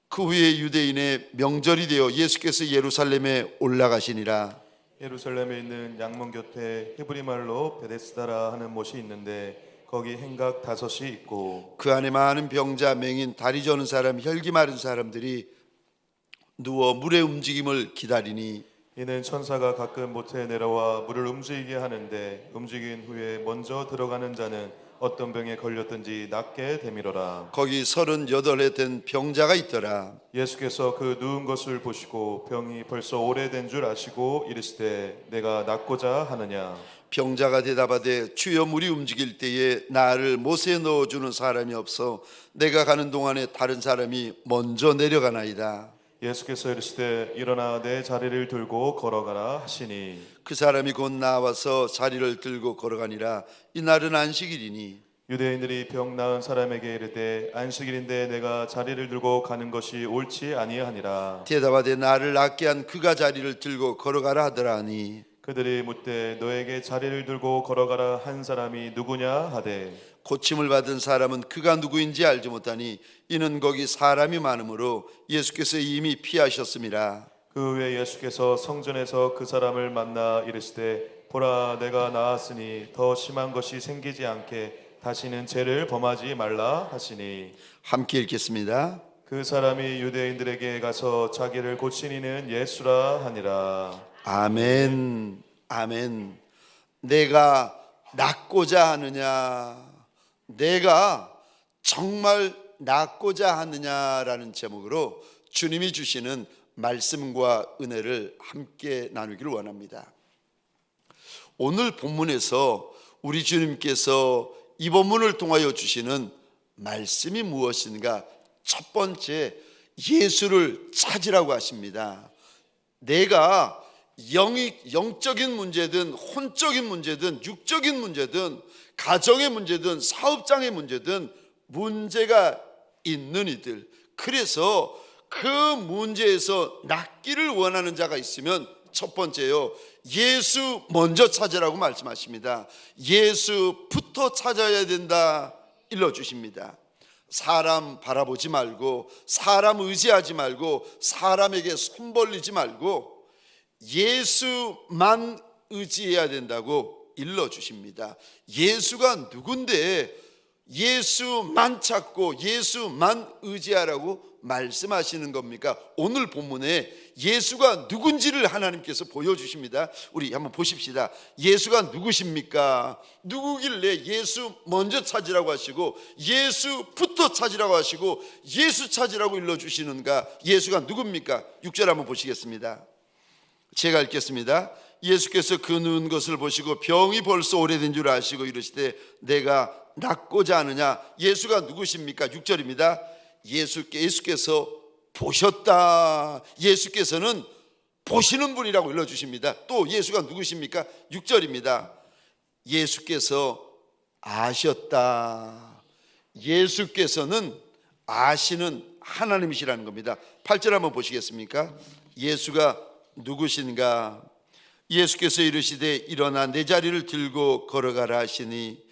그 후에 유대인의 명절이 되어 예수께서 예루살렘에 올라가시니라. 예루살렘에 있는 양문 곁에 히브리 말로 베데스다라 하는 못이 있는데 거기 행각 5이 있고 그 안에 많은 병자, 맹인, 다리 저는 사람, 혈기 마른 사람들이 누워 물의 움직임을 기다리니 이는 천사가 가끔 못에 내려와 물을 움직이게 하는데 움직인 후에 먼저 들어가는 자는 어떤 병에 걸렸든지 낫게 되밀어라. 거기 38해 된 병자가 있더라. 예수께서 그 누운 것을 보시고 병이 벌써 오래된 줄 아시고 이르시되 내가 낫고자 하느냐. 병자가 대답하되 주여 물이 움직일 때에 나를 못에 넣어주는 사람이 없어 내가 가는 동안에 다른 사람이 먼저 내려가나이다. 예수께서 이르시되 일어나 내 자리를 들고 걸어가라 하시니 그 사람이 곧 나와서 자리를 들고 걸어가니라. 이날은 안식일이니 유대인들이 병 나은 사람에게 이르되 안식일인데 내가 자리를 들고 가는 것이 옳지 아니하니라. 대답하되 나를 낫게 한 그가 자리를 들고 걸어가라 하더라 하니 그들이 묻되 너에게 자리를 들고 걸어가라 한 사람이 누구냐 하되 고침을 받은 사람은 그가 누구인지 알지 못하니 이는 거기 사람이 많으므로 예수께서 이미 피하셨음이라. 그 후에 예수께서 성전에서 그 사람을 만나 이르시되 보라 내가 나았으니 더 심한 것이 생기지 않게 다시는 죄를 범하지 말라 하시니 함께 읽겠습니다. 그 사람이 유대인들에게 가서 자기를 고친 이는 예수라 하니라. 아멘. 아멘. 내가 낫고자 하느냐, 내가 정말 낫고자 하느냐라는 제목으로 주님이 주시는 말씀과 은혜를 함께 나누기를 원합니다. 오늘 본문에서 우리 주님께서 이 본문을 통하여 주시는 말씀이 무엇인가? 첫 번째, 예수를 찾으라고 하십니다. 내가 영적인 문제든 혼적인 문제든 육적인 문제든 가정의 문제든 사업장의 문제든 문제가 있는 이들, 그래서 그 문제에서 낫기를 원하는 자가 있으면 첫 번째요, 예수 먼저 찾으라고 말씀하십니다. 예수부터 찾아야 된다 일러주십니다. 사람 바라보지 말고 사람 의지하지 말고 사람에게 손 벌리지 말고 예수만 의지해야 된다고 일러주십니다. 예수가 누군데 예수만 찾고 예수만 의지하라고 말씀하시는 겁니까? 오늘 본문에 예수가 누군지를 하나님께서 보여주십니다. 우리 한번 보십시다. 예수가 누구십니까? 누구길래 예수 먼저 찾으라고 하시고 예수부터 찾으라고 하시고 예수 찾으라고 일러주시는가? 예수가 누굽니까? 6절 한번 보시겠습니다. 제가 읽겠습니다. 예수께서 그 누운 것을 보시고 병이 벌써 오래된 줄 아시고 이르시되 내가 낫고자 하느냐. 예수가 누구십니까? 6절입니다. 예수께서 보셨다. 예수께서는 보시는 분이라고 일러주십니다. 또 예수가 누구십니까? 6절입니다. 예수께서 아셨다. 예수께서는 아시는 하나님이시라는 겁니다. 8절 한번 보시겠습니까? 예수가 누구신가? 예수께서 이르시되 일어나 내 자리를 들고 걸어가라 하시니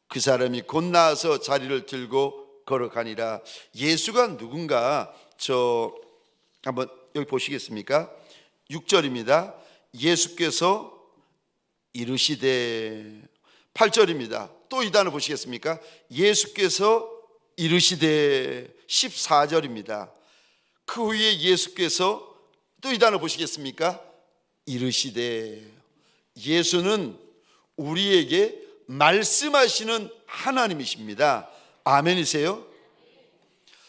그 사람이 곧 나와서 자리를 들고 걸어가니라. 예수가 누군가? 한번 여기 보시겠습니까? 6절입니다. 예수께서 이르시되. 8절입니다. 또 이 단어 보시겠습니까? 예수께서 이르시되. 14절입니다. 그 후에 예수께서 또 이 단어 보시겠습니까? 이르시되. 예수는 우리에게 말씀하시는 하나님이십니다. 아멘이세요?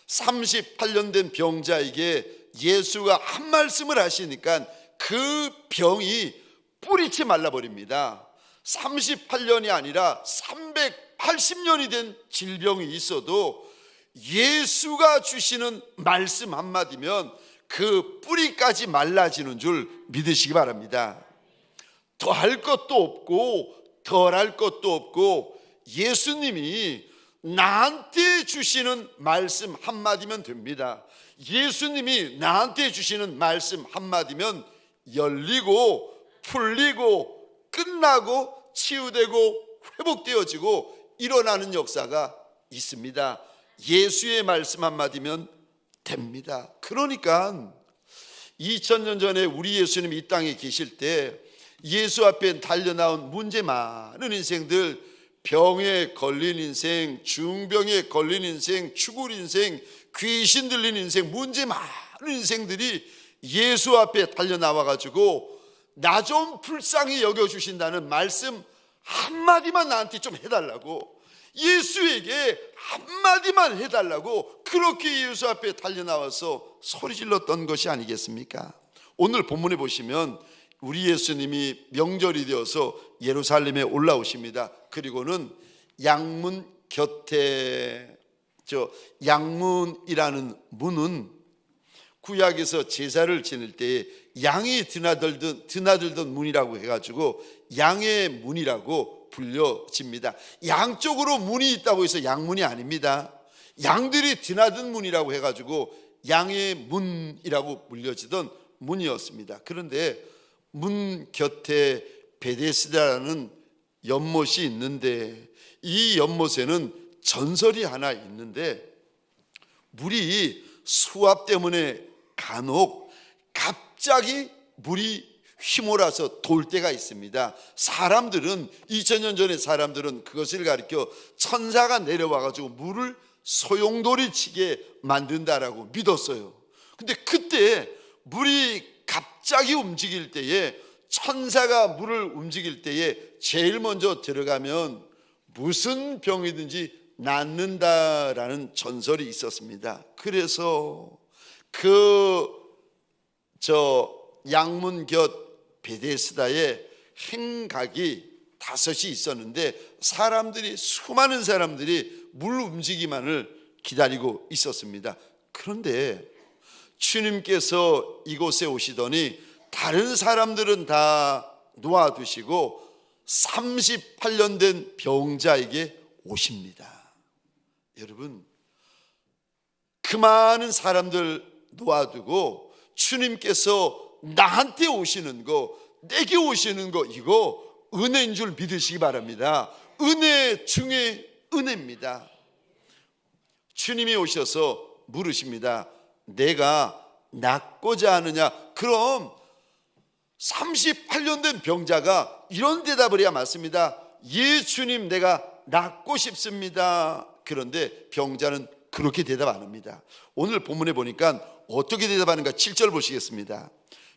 38년 된 병자에게 예수가 한 말씀을 하시니까 그 병이 뿌리채 말라버립니다. 38년이 아니라 380년이 된 질병이 있어도 예수가 주시는 말씀 한마디면 그 뿌리까지 말라지는 줄 믿으시기 바랍니다. 더할 것도 없고 덜할 것도 없고 예수님이 나한테 주시는 말씀 한마디면 됩니다. 예수님이 나한테 주시는 말씀 한마디면 열리고 풀리고 끝나고 치유되고 회복되어지고 일어나는 역사가 있습니다. 예수의 말씀 한마디면 됩니다. 그러니까 2000년 전에 우리 예수님이 이 땅에 계실 때 예수 앞에 달려나온 문제 많은 인생들, 병에 걸린 인생, 중병에 걸린 인생, 죽을 인생, 귀신 들린 인생, 문제 많은 인생들이 예수 앞에 달려나와가지고 나 좀 불쌍히 여겨주신다는 말씀 한마디만 나한테 좀 해달라고, 예수에게 한마디만 해달라고 그렇게 예수 앞에 달려나와서 소리 질렀던 것이 아니겠습니까? 오늘 본문에 보시면 우리 예수님이 명절이 되어서 예루살렘에 올라오십니다. 그리고는 양문 곁에, 양문이라는 문은 구약에서 제사를 지낼 때 양이 드나들던 문이라고 해가지고 양의 문이라고 불려집니다. 양쪽으로 문이 있다고 해서 양문이 아닙니다. 양들이 드나든 문이라고 해가지고 양의 문이라고 불려지던 문이었습니다. 그런데 문 곁에 베데스다라는 연못이 있는데 이 연못에는 전설이 하나 있는데, 물이 수압 때문에 간혹 갑자기 물이 휘몰아서 돌 때가 있습니다. 사람들은 2000년 전에 사람들은 그것을 가리켜 천사가 내려와가지고 물을 소용돌이 치게 만든다라고 믿었어요. 근데 그때 물이 갑자기 움직일 때에, 천사가 물을 움직일 때에 제일 먼저 들어가면 무슨 병이든지 낫는다라는 전설이 있었습니다. 그래서 양문 곁 베데스다에 행각이 5이 있었는데 수많은 사람들이 물 움직이만을 기다리고 있었습니다. 그런데 주님께서 이곳에 오시더니 다른 사람들은 다 놓아두시고 38년 된 병자에게 오십니다. 여러분, 그 많은 사람들 놓아두고 주님께서 나한테 오시는 거, 내게 오시는 거, 이거 은혜인 줄 믿으시기 바랍니다. 은혜 중에 은혜입니다. 주님이 오셔서 물으십니다. 내가 낫고자 하느냐? 그럼 38년 된 병자가 이런 대답을 해야 맞습니다. 예, 주님, 내가 낫고 싶습니다. 그런데 병자는 그렇게 대답 안 합니다. 오늘 본문에 보니까 어떻게 대답하는가 7절 보시겠습니다.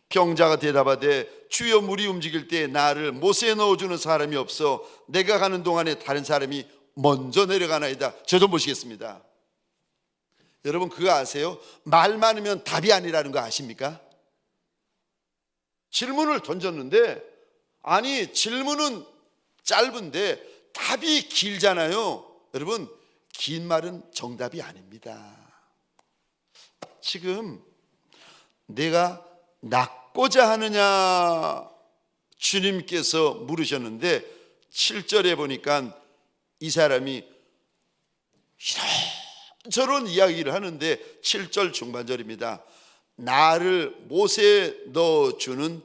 병자가 대답하되 주여, 물이 움직일 때 나를 못에 넣어주는 사람이 없어 내가 가는 동안에 다른 사람이 먼저 내려가나이다. 저 좀 보시겠습니다. 여러분, 그거 아세요? 말 많으면 답이 아니라는 거 아십니까? 질문을 던졌는데, 아니, 질문은 짧은데 답이 길잖아요. 여러분, 긴 말은 정답이 아닙니다. 지금 내가 낫고자 하느냐 주님께서 물으셨는데 7절에 보니까 이 사람이 이런저런 이야기를 하는데 7절 중반절입니다. 나를 못에 넣어주는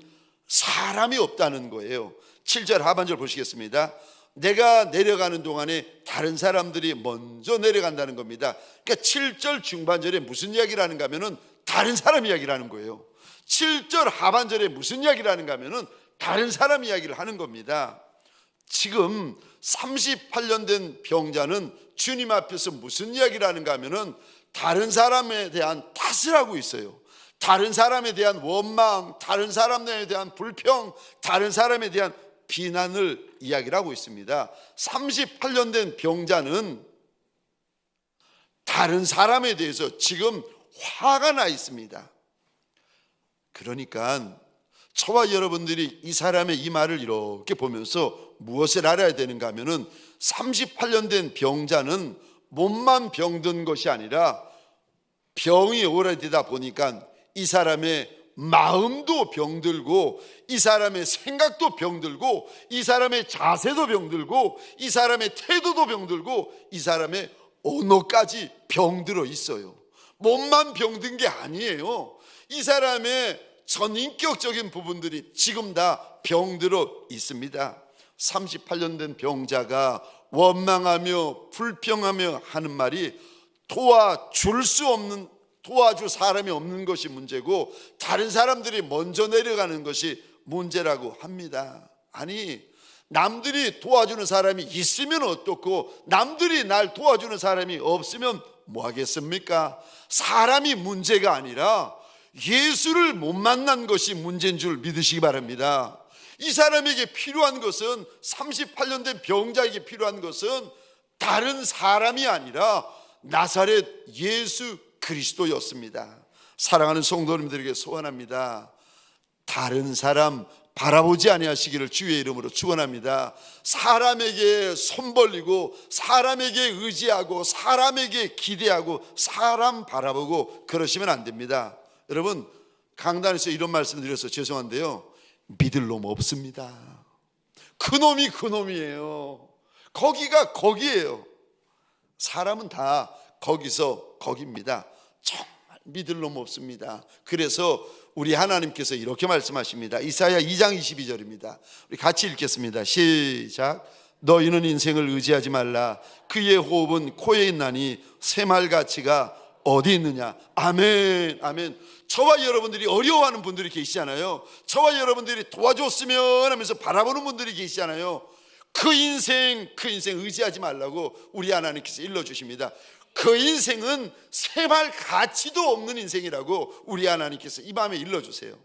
사람이 없다는 거예요. 7절 하반절 보시겠습니다. 내가 내려가는 동안에 다른 사람들이 먼저 내려간다는 겁니다. 그러니까 7절 중반절에 무슨 이야기를 하는가 하면은 다른 사람 이야기를 하는 거예요. 7절 하반절에 무슨 이야기를 하는가 하면은 다른 사람 이야기를 하는 겁니다. 지금 38년 된 병자는 주님 앞에서 무슨 이야기를 하는가 하면은 다른 사람에 대한 탓을 하고 있어요. 다른 사람에 대한 원망, 다른 사람에 대한 불평, 다른 사람에 대한 비난을 이야기를 하고 있습니다. 38년 된 병자는 다른 사람에 대해서 지금 화가 나 있습니다. 그러니까 저와 여러분들이 이 사람의 이 말을 이렇게 보면서 무엇을 알아야 되는가 하면은 38년 된 병자는 몸만 병든 것이 아니라 병이 오래되다 보니까 이 사람의 마음도 병들고, 이 사람의 생각도 병들고, 이 사람의 자세도 병들고, 이 사람의 태도도 병들고, 이 사람의 언어까지 병들어 있어요. 몸만 병든 게 아니에요. 이 사람의 전인격적인 부분들이 지금 다 병들어 있습니다. 38년 된 병자가 원망하며 불평하며 하는 말이 도와줄 수 없는, 도와줄 사람이 없는 것이 문제고 다른 사람들이 먼저 내려가는 것이 문제라고 합니다. 아니, 남들이 도와주는 사람이 있으면 어떻고 남들이 날 도와주는 사람이 없으면 뭐 하겠습니까? 사람이 문제가 아니라 예수를 못 만난 것이 문제인 줄 믿으시기 바랍니다. 이 사람에게 필요한 것은, 38년 된 병자에게 필요한 것은 다른 사람이 아니라 나사렛 예수 그리스도였습니다. 사랑하는 성도님들에게 소원합니다. 다른 사람 바라보지 아니하시기를 주의 이름으로 축원합니다. 사람에게 손 벌리고 사람에게 의지하고 사람에게 기대하고 사람 바라보고 그러시면 안 됩니다. 여러분, 강단에서 이런 말씀 드려서 죄송한데요, 믿을 놈 없습니다. 그놈이 그놈이에요. 거기가 거기에요. 사람은 다 거기서 거기입니다. 정말 믿을 놈 없습니다. 그래서 우리 하나님께서 이렇게 말씀하십니다. 이사야 2장 22절입니다. 우리 같이 읽겠습니다. 시작. 너희는 인생을 의지하지 말라. 그의 호흡은 코에 있나니 새말가치가 어디 있느냐. 아멘, 아멘. 저와 여러분들이 어려워하는 분들이 계시잖아요. 저와 여러분들이 도와줬으면 하면서 바라보는 분들이 계시잖아요. 그 인생 의지하지 말라고 우리 하나님께서 일러주십니다. 그 인생은 새말 가치도 없는 인생이라고 우리 하나님께서 이 밤에 일러주세요.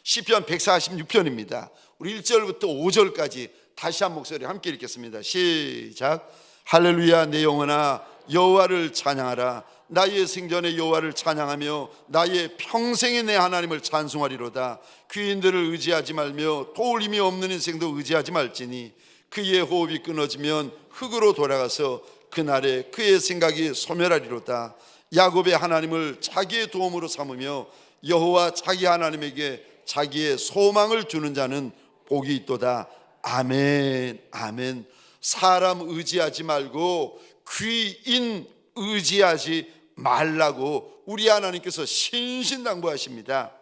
시편 146편입니다. 우리 1절부터 5절까지 다시 한 목소리 함께 읽겠습니다. 시작. 할렐루야, 내 영혼아 여호와를 찬양하라. 나의 생전에 여호와를 찬양하며 나의 평생에 내 하나님을 찬송하리로다. 귀인들을 의지하지 말며 도울림이 없는 인생도 의지하지 말지니 그의 호흡이 끊어지면 흙으로 돌아가서 그날에 그의 생각이 소멸하리로다. 야곱의 하나님을 자기의 도움으로 삼으며 여호와 자기 하나님에게 자기의 소망을 두는 자는 복이 있도다. 아멘, 아멘. 사람 의지하지 말고 귀인 의지하지 말라고 우리 하나님께서 신신당부하십니다.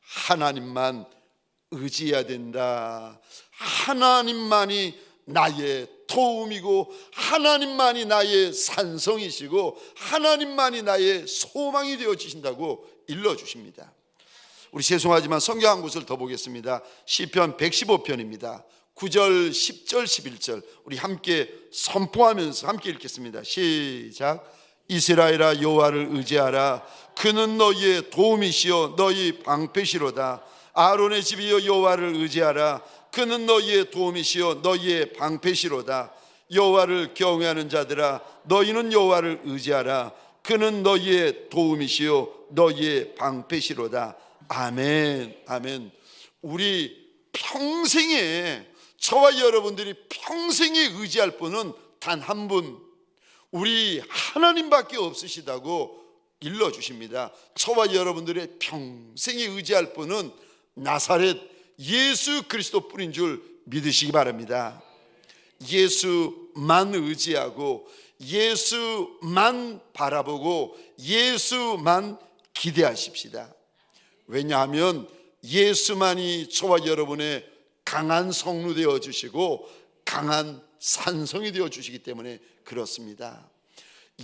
하나님만 의지해야 된다. 하나님만이 나의 도움이고 하나님만이 나의 산성이시고 하나님만이 나의 소망이 되어주신다고 일러주십니다. 우리 죄송하지만 성경 한 구절 더 보겠습니다. 시편 115편입니다 9절, 10절, 11절 우리 함께 선포하면서 함께 읽겠습니다. 시작. 이스라엘아 여호와를 의지하라. 그는 너희의 도움이시요 너희 방패시로다. 아론의 집이여 여호와를 의지하라. 그는 너희의 도움이시요 너희의 방패시로다. 여호와를 경외하는 자들아 너희는 여호와를 의지하라. 그는 너희의 도움이시요 너희의 방패시로다. 아멘, 아멘. 우리 평생에, 저와 여러분들이 평생에 의지할 분은 단 한 분, 우리 하나님밖에 없으시다고 일러주십니다. 저와 여러분들의 평생에 의지할 분은 나사렛 예수 그리스도 뿐인 줄 믿으시기 바랍니다. 예수만 의지하고 예수만 바라보고 예수만 기대하십시다. 왜냐하면 예수만이 저와 여러분의 강한 성루 되어 주시고 강한 산성이 되어 주시기 때문에 그렇습니다.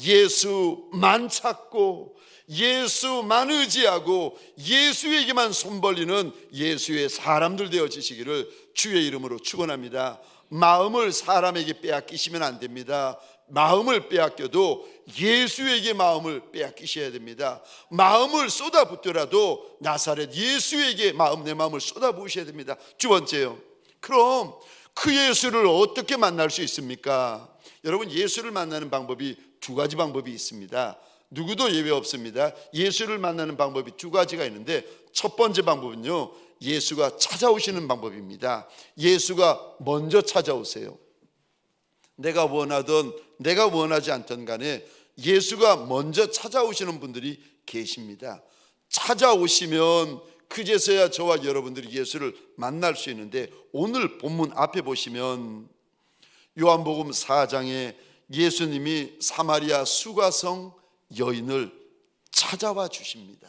예수만 찾고 예수만 의지하고 예수에게만 손 벌리는 예수의 사람들 되어지시기를 주의 이름으로 축원합니다. 마음을 사람에게 빼앗기시면 안 됩니다. 마음을 빼앗겨도 예수에게 마음을 빼앗기셔야 됩니다. 마음을 쏟아붓더라도 나사렛 예수에게 내 마음을 쏟아부으셔야 됩니다. 두 번째요, 그럼 그 예수를 어떻게 만날 수 있습니까? 여러분, 예수를 만나는 방법이 두 가지 방법이 있습니다. 누구도 예외 없습니다. 예수를 만나는 방법이 두 가지가 있는데, 첫 번째 방법은요, 예수가 찾아오시는 방법입니다. 예수가 먼저 찾아오세요. 내가 원하든 내가 원하지 않든 간에 예수가 먼저 찾아오시는 분들이 계십니다. 찾아오시면 그제서야 저와 여러분들이 예수를 만날 수 있는데, 오늘 본문 앞에 보시면 요한복음 4장에 예수님이 사마리아 수가성 여인을 찾아와 주십니다.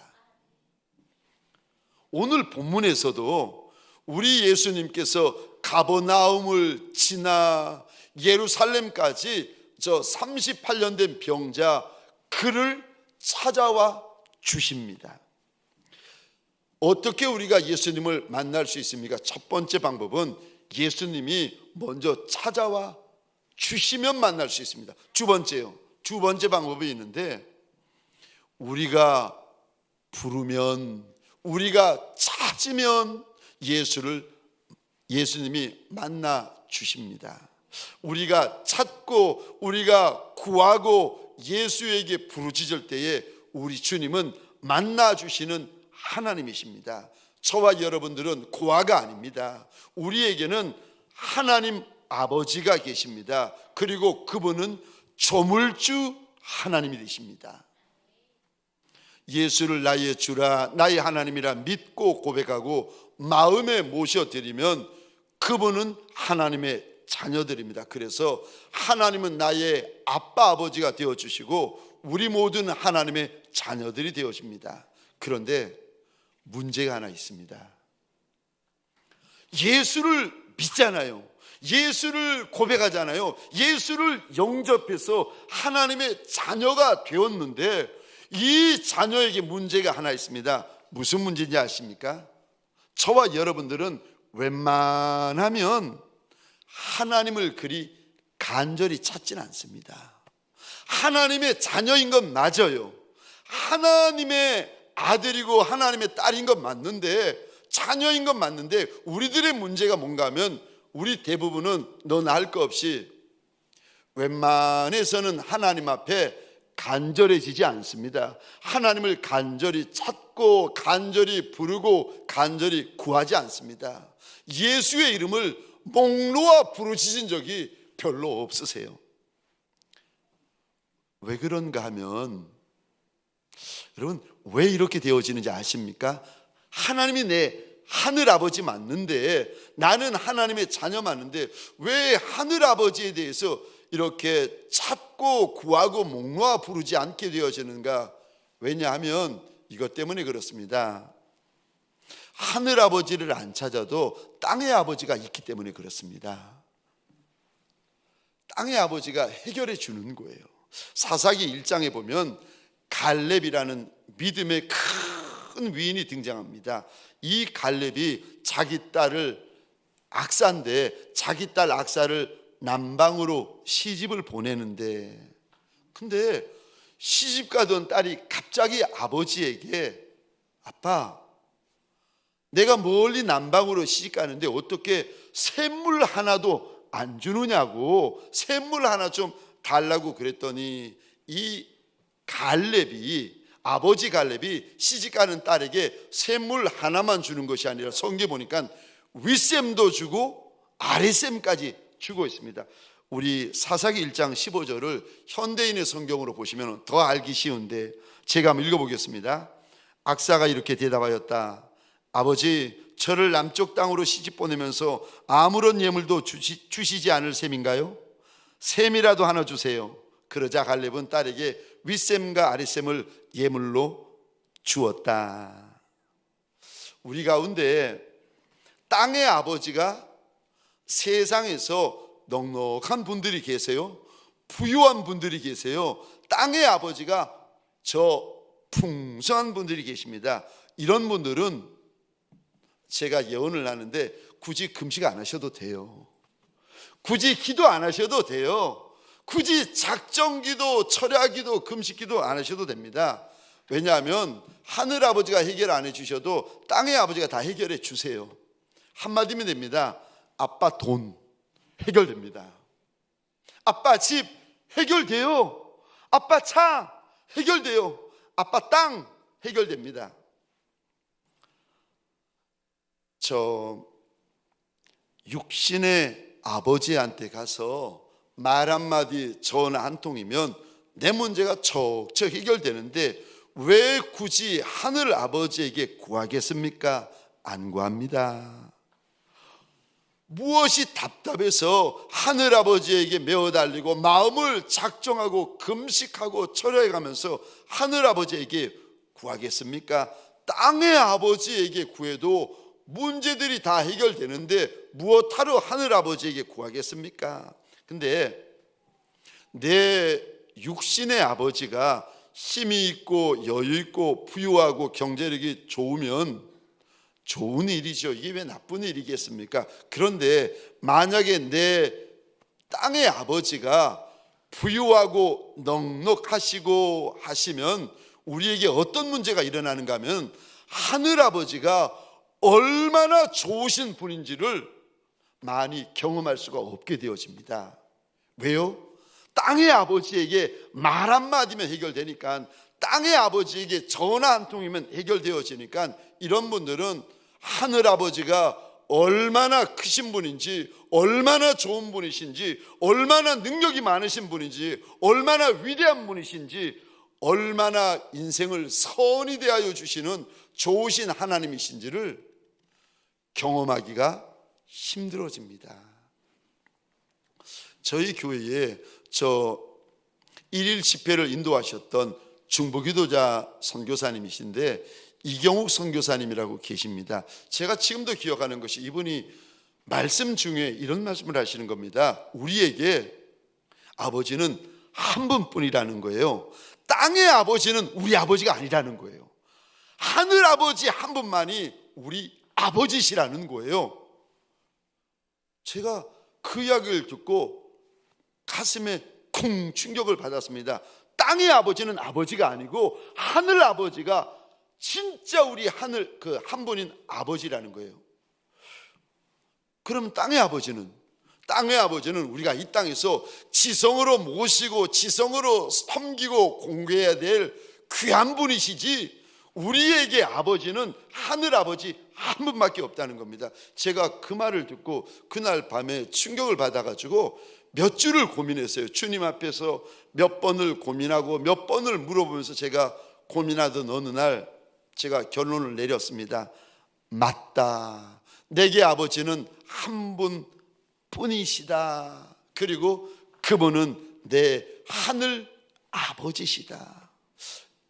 오늘 본문에서도 우리 예수님께서 가버나움을 지나 예루살렘까지 저 38년 된 병자 그를 찾아와 주십니다. 어떻게 우리가 예수님을 만날 수 있습니까? 첫 번째 방법은 예수님이 먼저 찾아와 주시면 만날 수 있습니다. 두 번째 방법이 있는데, 우리가 부르면, 우리가 찾으면 예수님이 만나 주십니다. 우리가 찾고 우리가 구하고 예수에게 부르짖을 때에 우리 주님은 만나 주시는 하나님이십니다. 저와 여러분들은 고아가 아닙니다. 우리에게는 하나님 아버지가 계십니다. 그리고 그분은 조물주 하나님이 되십니다. 예수를 나의 주라 나의 하나님이라 믿고 고백하고 마음에 모셔드리면 그분은 하나님의 자녀들입니다. 그래서 하나님은 나의 아빠 아버지가 되어주시고 우리 모두는 하나님의 자녀들이 되어집니다. 그런데 문제가 하나 있습니다. 예수를 믿잖아요. 예수를 고백하잖아요. 예수를 영접해서 하나님의 자녀가 되었는데 이 자녀에게 문제가 하나 있습니다. 무슨 문제인지 아십니까? 저와 여러분들은 웬만하면 하나님을 그리 간절히 찾지는 않습니다. 하나님의 자녀인 건 맞아요. 하나님의 아들이고 하나님의 딸인 건 맞는데, 자녀인 건 맞는데, 우리들의 문제가 뭔가 하면 우리 대부분은 너나 할 거 없이 웬만해서는 하나님 앞에 간절해지지 않습니다. 하나님을 간절히 찾고 간절히 부르고 간절히 구하지 않습니다. 예수의 이름을 목 놓아 부르짖은 적이 별로 없으세요. 왜 그런가 하면, 여러분, 왜 이렇게 되어지는지 아십니까? 하나님이 내 하늘 아버지 맞는데, 나는 하나님의 자녀 맞는데 왜 하늘 아버지에 대해서 이렇게 찾고 구하고 목 놓아 부르지 않게 되어지는가? 왜냐하면 이것 때문에 그렇습니다. 하늘 아버지를 안 찾아도 땅의 아버지가 있기 때문에 그렇습니다. 땅의 아버지가 해결해 주는 거예요. 사사기 1장에 보면 갈렙이라는 믿음의 큰 위인이 등장합니다. 이 갈렙이 자기 딸을 악사인데 자기 딸 악사를 남방으로 시집을 보내는데, 근데 시집 가던 딸이 갑자기 아버지에게 아빠, 내가 멀리 남방으로 시집 가는데 어떻게 샘물 하나도 안 주느냐고, 샘물 하나 좀 달라고 그랬더니 이 갈렙이, 아버지 갈렙이 시집 가는 딸에게 샘물 하나만 주는 것이 아니라 성경에 보니까 윗샘도 주고 아랫샘까지 주고 있습니다. 우리 사사기 1장 15절을 현대인의 성경으로 보시면 더 알기 쉬운데 제가 한번 읽어보겠습니다. 악사가 이렇게 대답하였다. 아버지, 저를 남쪽 땅으로 시집 보내면서 아무런 예물도 주시지 않을 셈인가요? 셈이라도 하나 주세요. 그러자 갈렙은 딸에게 윗셈과 아랫셈을 예물로 주었다. 우리 가운데 땅의 아버지가 세상에서 넉넉한 분들이 계세요. 부유한 분들이 계세요. 땅의 아버지가 저 풍성한 분들이 계십니다. 이런 분들은 제가 예언을 하는데 굳이 금식 안 하셔도 돼요. 굳이 기도 안 하셔도 돼요. 굳이 작정기도, 철야기도, 금식기도 안 하셔도 됩니다. 왜냐하면 하늘 아버지가 해결 안 해주셔도 땅의 아버지가 다 해결해 주세요. 한마디면 됩니다. 아빠 돈 해결됩니다. 아빠 집 해결돼요. 아빠 차 해결돼요. 아빠 땅 해결됩니다. 저 육신의 아버지한테 가서 말 한마디 전화 한 통이면 내 문제가 척척 해결되는데 왜 굳이 하늘 아버지에게 구하겠습니까? 안 구합니다. 무엇이 답답해서 하늘 아버지에게 메어달리고 마음을 작정하고 금식하고 철야해 가면서 하늘 아버지에게 구하겠습니까? 땅의 아버지에게 구해도 문제들이 다 해결되는데 무엇하러 하늘 아버지에게 구하겠습니까? 근데 내 육신의 아버지가 힘이 있고 여유 있고 부유하고 경제력이 좋으면 좋은 일이죠. 이게 왜 나쁜 일이겠습니까? 그런데 만약에 내 땅의 아버지가 부유하고 넉넉하시고 하시면 우리에게 어떤 문제가 일어나는가 하면 하늘 아버지가 얼마나 좋으신 분인지를 많이 경험할 수가 없게 되어집니다. 왜요? 땅의 아버지에게 말 한마디면 해결되니까, 땅의 아버지에게 전화 한 통이면 해결되어지니까 이런 분들은 하늘 아버지가 얼마나 크신 분인지, 얼마나 좋은 분이신지, 얼마나 능력이 많으신 분인지, 얼마나 위대한 분이신지, 얼마나 인생을 선히 대하여 주시는 좋으신 하나님이신지를 경험하기가 힘들어집니다. 저희 교회에 일일 집회를 인도하셨던 중보기도자 선교사님이신데 이경욱 선교사님이라고 계십니다. 제가 지금도 기억하는 것이 이분이 말씀 중에 이런 말씀을 하시는 겁니다. 우리에게 아버지는 한 분뿐이라는 거예요. 땅의 아버지는 우리 아버지가 아니라는 거예요. 하늘 아버지 한 분만이 우리 아버지시라는 거예요. 제가 그 이야기를 듣고 가슴에 쿵 충격을 받았습니다. 땅의 아버지는 아버지가 아니고 하늘 아버지가 진짜 우리 하늘 그 한 분인 아버지라는 거예요. 그럼 땅의 아버지는 우리가 이 땅에서 지성으로 모시고 지성으로 섬기고 공개해야 될 귀한 분이시지, 우리에게 아버지는 하늘 아버지 한 분밖에 없다는 겁니다. 제가 그 말을 듣고 그날 밤에 충격을 받아가지고 몇 주를 고민했어요. 주님 앞에서 몇 번을 고민하고 몇 번을 물어보면서 제가 고민하던 어느 날 제가 결론을 내렸습니다. 맞다. 내게 아버지는 한 분뿐이시다. 그리고 그분은 내 하늘 아버지시다.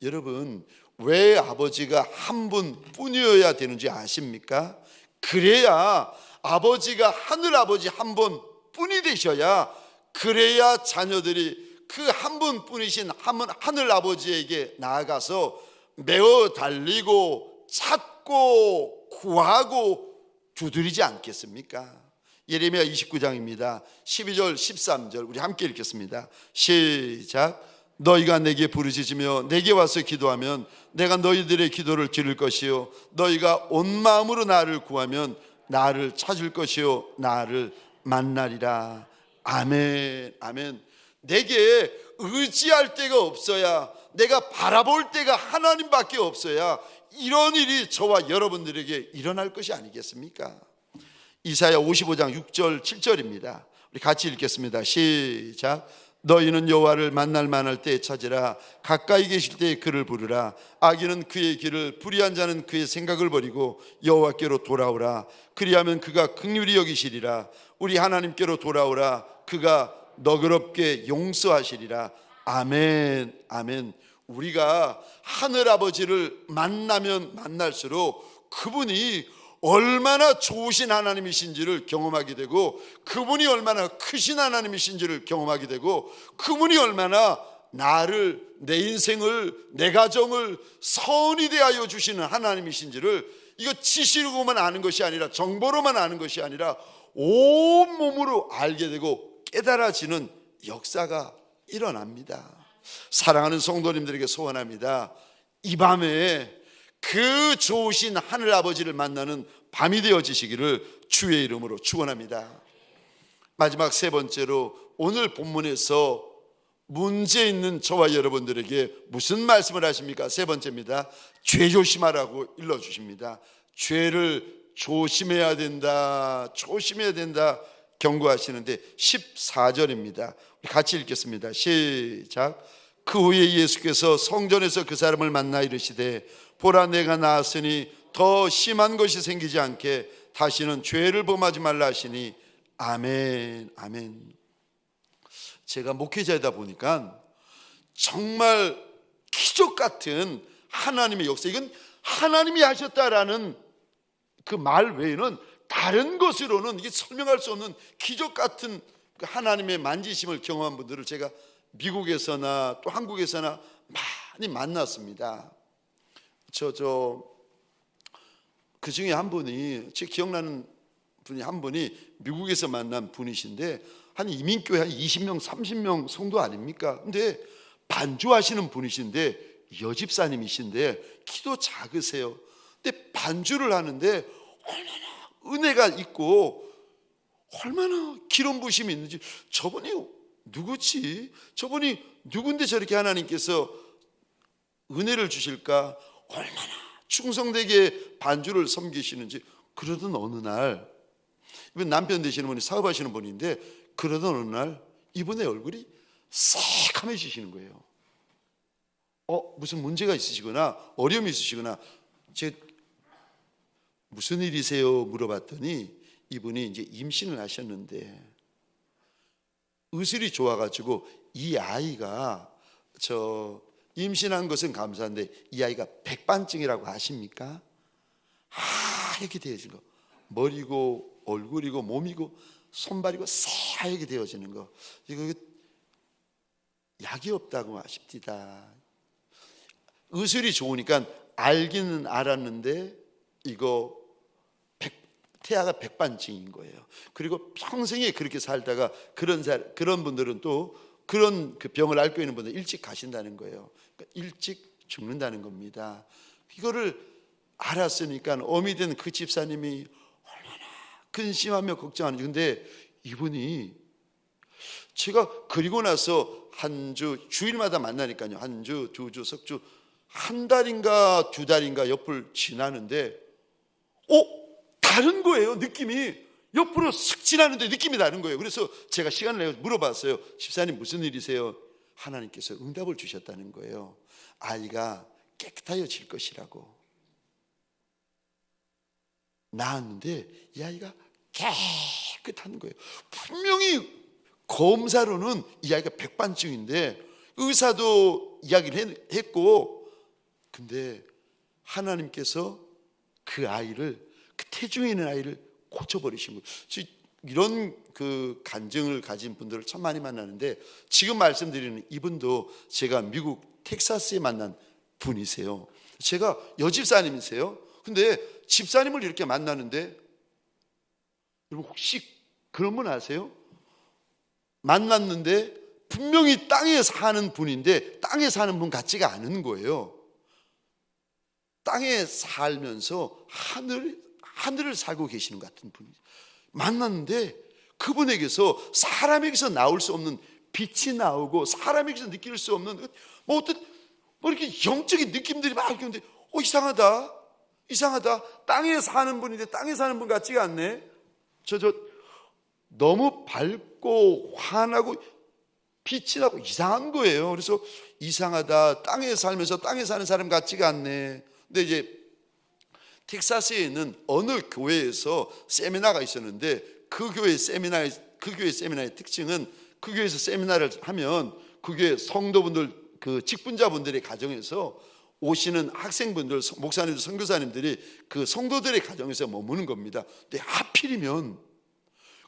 여러분, 왜 아버지가 한 분뿐이어야 되는지 아십니까? 그래야 아버지가 하늘 아버지 한 분뿐이 되셔야, 그래야 자녀들이 그 한 분뿐이신 하늘 아버지에게 나아가서 메어 달리고 찾고 구하고 두드리지 않겠습니까? 예레미야 29장입니다. 12절 13절 우리 함께 읽겠습니다. 시작. 너희가 내게 부르짖으며 내게 와서 기도하면 내가 너희들의 기도를 들을 것이요 너희가 온 마음으로 나를 구하면 나를 찾을 것이요 나를 만나리라. 아멘. 아멘. 내게 의지할 데가 없어야, 내가 바라볼 데가 하나님밖에 없어야 이런 일이 저와 여러분들에게 일어날 것이 아니겠습니까? 이사야 55장 6절 7절입니다. 우리 같이 읽겠습니다. 시작. 너희는 여호와를 만날 만할 때에 찾으라. 가까이 계실 때에 그를 부르라. 악인은 그의 길을, 불의한 자는 그의 생각을 버리고 여호와께로 돌아오라. 그리하면 그가 긍휼히 여기시리라. 우리 하나님께로 돌아오라. 그가 너그럽게 용서하시리라. 아멘. 아멘. 우리가 하늘 아버지를 만나면 만날수록 그분이 얼마나 좋으신 하나님이신지를 경험하게 되고, 그분이 얼마나 크신 하나님이신지를 경험하게 되고, 그분이 얼마나 나를, 내 인생을, 내 가정을 선히 대하여 주시는 하나님이신지를, 이거 지식으로만 아는 것이 아니라, 정보로만 아는 것이 아니라 온몸으로 알게 되고 깨달아지는 역사가 일어납니다. 사랑하는 성도님들에게 소원합니다. 이 밤에 그 좋으신 하늘 아버지를 만나는 밤이 되어지시기를 주의 이름으로 축원합니다. 마지막 세 번째로, 오늘 본문에서 문제 있는 저와 여러분들에게 무슨 말씀을 하십니까? 세 번째입니다. 죄 조심하라고 일러주십니다. 죄를 조심해야 된다, 조심해야 된다 경고하시는데 14절입니다. 우리 같이 읽겠습니다. 시작. 그 후에 예수께서 성전에서 그 사람을 만나 이르시되 보라 내가 나았으니 더 심한 것이 생기지 않게 다시는 죄를 범하지 말라 하시니 아멘. 아멘. 제가 목회자이다 보니까 정말 기적 같은 하나님의 역사, 이건 하나님이 하셨다라는 그 말 외에는 다른 것으로는 이게 설명할 수 없는 기적 같은 그 하나님의 만지심을 경험한 분들을 제가 미국에서나 또 한국에서나 많이 만났습니다. 그 중에 한 분이, 제 기억나는 분이 한 분이 미국에서 만난 분이신데 한 이민교회 한 20명 30명 성도 아닙니까? 근데 반주하시는 분이신데 여집사님이신데 키도 작으세요. 근데 반주를 하는데 얼마나 은혜가 있고 얼마나 기름 부심이 있는지, 저분이 누구지? 저분이 누군데 저렇게 하나님께서 은혜를 주실까? 얼마나 충성되게 반주를 섬기시는지. 그러던 어느 날, 이분 남편 되시는 분이 사업하시는 분인데, 그러던 어느 날 이분의 얼굴이 새카매지시는 거예요. 무슨 문제가 있으시거나 어려움이 있으시거나. 무슨 일이세요? 물어봤더니 이분이 이제 임신을 하셨는데 의술이 좋아가지고 이 아이가, 임신한 것은 감사한데 이 아이가 백반증이라고 아십니까? 하얗게 되어진 거, 머리고 얼굴이고 몸이고 손발이고 새하얗게 되어지는 거, 이거 약이 없다고 아십니다. 의술이 좋으니까 알기는 알았는데 이거 태아가 백반증인 거예요. 그리고 평생에 그렇게 살다가 그런 분들은 또 그런 그 병을 앓고 있는 분들 일찍 가신다는 거예요. 그러니까 일찍 죽는다는 겁니다. 이거를 알았으니까 어미 된 그 집사님이 얼마나 근심하며 걱정하는지. 근데 이분이, 제가 그리고 나서 한 주, 주일마다 만나니까요, 한 주, 두 주, 석 주, 한 달인가 두 달인가 옆을 지나는데 다른 거예요. 느낌이 옆으로 슥 지나는데 느낌이 다른 거예요. 그래서 제가 시간을 내서 물어봤어요. 집사님 무슨 일이세요? 하나님께서 응답을 주셨다는 거예요. 아이가 깨끗하여질 것이라고. 낳았는데 이 아이가 깨끗한 거예요. 분명히 검사로는 이 아이가 백반증인데 의사도 이야기를 했고, 근데 하나님께서 그 아이를, 그 태중에 있는 아이를 고쳐버리신 거예요. 이런 그 간증을 가진 분들을 참 많이 만나는데, 지금 말씀드리는 이분도 제가 미국 텍사스에 만난 분이세요. 제가 여집사님이세요. 근데 집사님을 이렇게 만나는데, 여러분 혹시 그런 분 아세요? 만났는데 분명히 땅에 사는 분인데 땅에 사는 분 같지가 않은 거예요. 땅에 살면서 하늘을 살고 계시는 것 같은 분이 만났는데, 그분에게서 사람에게서 나올 수 없는 빛이 나오고 사람에게서 느낄 수 없는 이렇게 영적인 느낌들이 막 있는데, 이상하다. 땅에 사는 분인데 땅에 사는 분 같지가 않네. 너무 밝고 환하고 빛이 나고 이상한 거예요. 그래서 이상하다. 땅에 살면서 땅에 사는 사람 같지가 않네. 근데 이제 텍사스에 있는 어느 교회에서 세미나가 있었는데, 그 교회 세미나의 특징은, 그 교회에서 세미나를 하면 그 교회 성도분들, 그 직분자분들의 가정에서 오시는 학생분들, 목사님들, 선교사님들이 그 성도들의 가정에서 머무는 겁니다. 근데 하필이면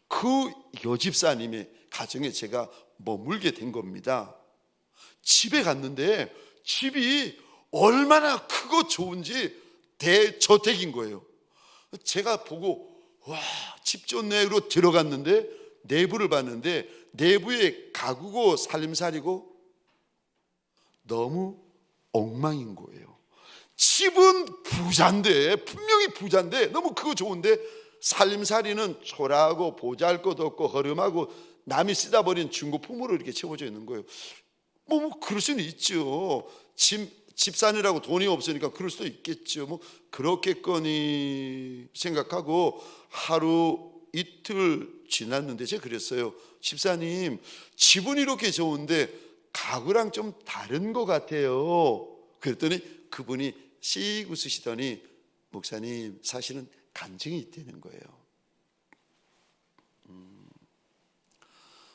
그 여집사님의 가정에 제가 머물게 된 겁니다. 집에 갔는데 집이 얼마나 크고 좋은지 대저택인 거예요. 제가 보고 와, 집 좋네. 그러고 들어갔는데 내부를 봤는데 내부에 가구고 살림살이고 너무 엉망인 거예요. 집은 부자인데, 분명히 부자인데, 너무 크고 좋은데 살림살이는 초라하고 보잘것없고 허름하고 남이 쓰다 버린 중고품으로 이렇게 채워져 있는 거예요. 그럴 수는 있죠. 집사느라고 돈이 없으니까 그럴 수도 있겠죠. 그렇겠거니 생각하고 하루 이틀 지났는데 제가 그랬어요. 집사님, 집은 이렇게 좋은데 가구랑 좀 다른 것 같아요. 그랬더니 그분이 씩 웃으시더니, 목사님 사실은 간증이 있다는 거예요.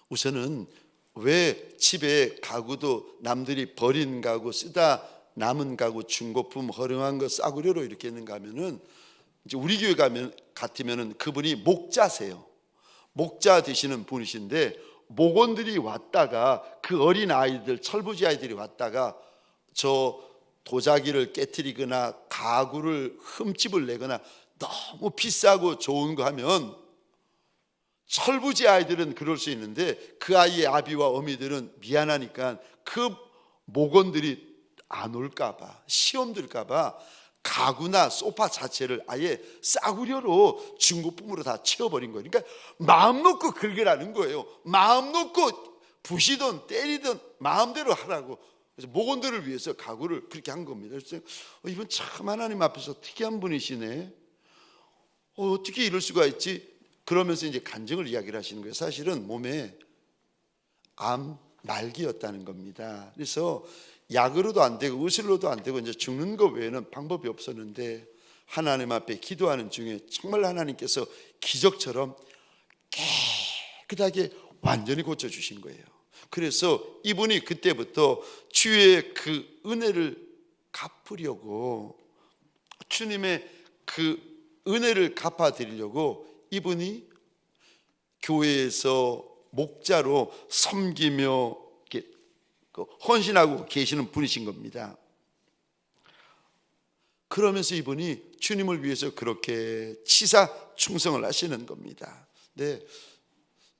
우선은 왜 집에 가구도 남들이 버린 가구, 쓰다 남은 가구, 중고품, 허름한 거, 싸구려로 이렇게 있는가 하면은, 이제 우리 교회 같으면은 그분이 목자세요. 목자 되시는 분이신데, 목원들이 왔다가, 그 어린 아이들, 철부지 아이들이 왔다가 저 도자기를 깨트리거나 가구를 흠집을 내거나 너무 비싸고 좋은 거 하면 철부지 아이들은 그럴 수 있는데 그 아이의 아비와 어미들은 미안하니까 그 모건들이 안 올까 봐, 시험 들까 봐 가구나 소파 자체를 아예 싸구려로 중고품으로 다 채워버린 거예요. 그러니까 마음 놓고 긁으라는 거예요. 마음 놓고 부시든 때리든 마음대로 하라고. 그래서 모건들을 위해서 가구를 그렇게 한 겁니다. 그래서 이분 참 하나님 앞에서 특이한 분이시네. 어떻게 이럴 수가 있지? 그러면서 이제 간증을 이야기를 하시는 거예요. 사실은 몸에 암 말기였다는 겁니다. 그래서 약으로도 안 되고 의술로도 안 되고 이제 죽는 것 외에는 방법이 없었는데 하나님 앞에 기도하는 중에 정말 하나님께서 기적처럼 깨끗하게 완전히 고쳐주신 거예요. 그래서 이분이 그때부터 주의 그 은혜를 갚으려고, 주님의 그 은혜를 갚아드리려고 이분이 교회에서 목자로 섬기며 헌신하고 계시는 분이신 겁니다. 그러면서 이분이 주님을 위해서 그렇게 치사 충성을 하시는 겁니다. 네,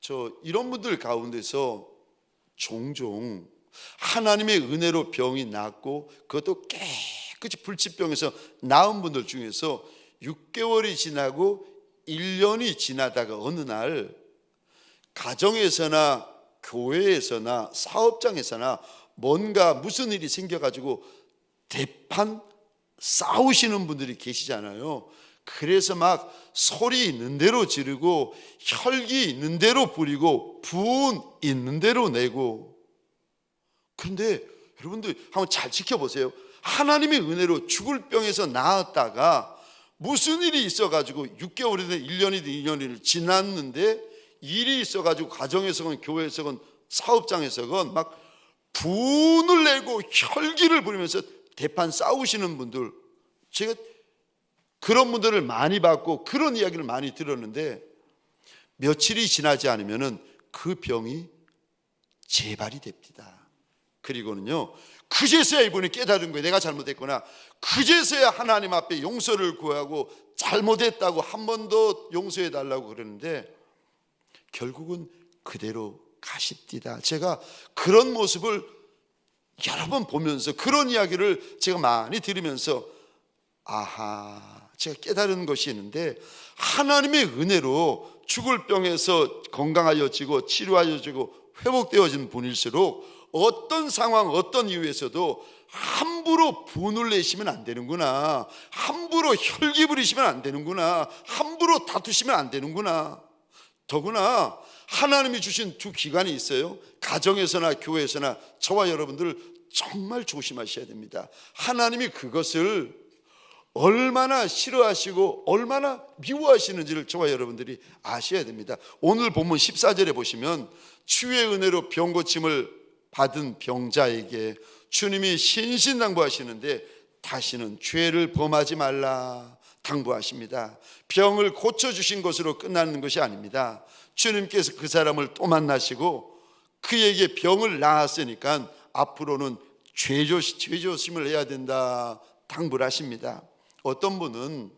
저 이런 분들 가운데서 종종 하나님의 은혜로 병이 낫고 그것도 깨끗이 불치병에서 나은 분들 중에서 6개월이 지나고 1년이 지나다가 어느 날 가정에서나 교회에서나 사업장에서나 뭔가 무슨 일이 생겨가지고 대판 싸우시는 분들이 계시잖아요. 그래서 막 소리 있는 대로 지르고 혈기 있는 대로 부리고 분 있는 대로 내고. 그런데 여러분들 한번 잘 지켜보세요. 하나님의 은혜로 죽을 병에서 나았다가 무슨 일이 있어가지고 6개월이든 1년이든 2년이든 지났는데 일이 있어가지고 가정에서건 교회에서건 사업장에서건 막 분을 내고 혈기를 부리면서 대판 싸우시는 분들, 제가 그런 분들을 많이 봤고 그런 이야기를 많이 들었는데 며칠이 지나지 않으면 그 병이 재발이 됩니다. 그리고는요, 그제서야 이분이 깨달은 거예요. 내가 잘못했구나. 그제서야 하나님 앞에 용서를 구하고 잘못했다고 한 번 더 용서해 달라고 그러는데 결국은 그대로 가십디다. 제가 그런 모습을 여러 번 보면서 그런 이야기를 제가 많이 들으면서 아하, 제가 깨달은 것이 있는데 하나님의 은혜로 죽을 병에서 건강하여지고 치료하여지고 회복되어진 분일수록 어떤 상황 어떤 이유에서도 함부로 분을 내시면 안 되는구나, 함부로 혈기 부리시면 안 되는구나, 함부로 다투시면 안 되는구나. 더구나 하나님이 주신 두 기관이 있어요. 가정에서나 교회에서나 저와 여러분들 정말 조심하셔야 됩니다. 하나님이 그것을 얼마나 싫어하시고 얼마나 미워하시는지를 저와 여러분들이 아셔야 됩니다. 오늘 본문 14절에 보시면 주의 은혜로 병 고침을 받은 병자에게 주님이 신신당부하시는데 다시는 죄를 범하지 말라 당부하십니다. 병을 고쳐주신 것으로 끝나는 것이 아닙니다. 주님께서 그 사람을 또 만나시고 그에게 병을 나았으니까 앞으로는 죄조심을 해야 된다 당부를 하십니다. 어떤 분은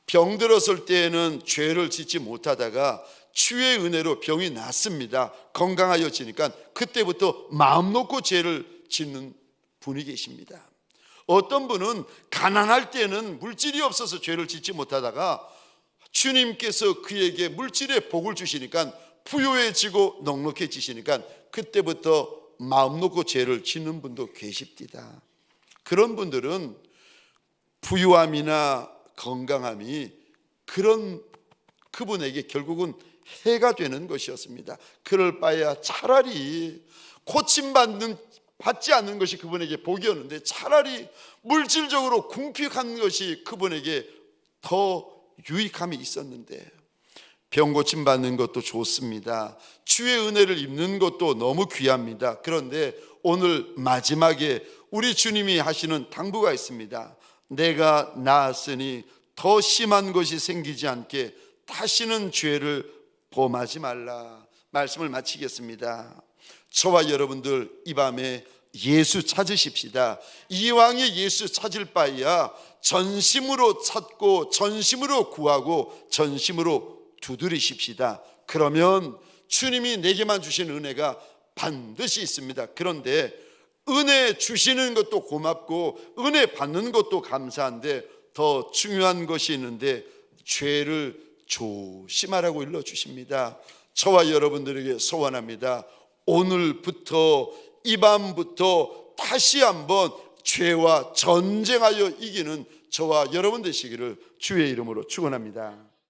병 들었을 때에는 죄를 짓지 못하다가 주의 은혜로 병이 낫습니다. 건강하여지니까 그때부터 마음 놓고 죄를 짓는 분이 계십니다. 어떤 분은 가난할 때는 물질이 없어서 죄를 짓지 못하다가 주님께서 그에게 물질의 복을 주시니까 부유해지고 넉넉해지시니까 그때부터 마음 놓고 죄를 짓는 분도 계십니다. 그런 분들은 부유함이나 건강함이 그분에게 결국은 해가 되는 것이었습니다. 그럴 바에야 차라리 받지 않는 것이 그분에게 복이었는데 차라리 물질적으로 궁핍한 것이 그분에게 더 유익함이 있었는데, 병 고침 받는 것도 좋습니다. 주의 은혜를 입는 것도 너무 귀합니다. 그런데 오늘 마지막에 우리 주님이 하시는 당부가 있습니다. 내가 나았으니 더 심한 것이 생기지 않게 다시는 죄를 범하지 말라. 말씀을 마치겠습니다. 저와 여러분들 이 밤에 예수 찾으십시다. 이왕에 예수 찾을 바에야 전심으로 찾고 전심으로 구하고 전심으로 두드리십시다. 그러면 주님이 내게만 주신 은혜가 반드시 있습니다. 그런데 은혜 주시는 것도 고맙고 은혜 받는 것도 감사한데 더 중요한 것이 있는데 죄를 조심하라고 일러주십니다. 저와 여러분들에게 소원합니다. 오늘부터 이 밤부터 다시 한번 죄와 전쟁하여 이기는 저와 여러분 되시기를 주의 이름으로 축원합니다.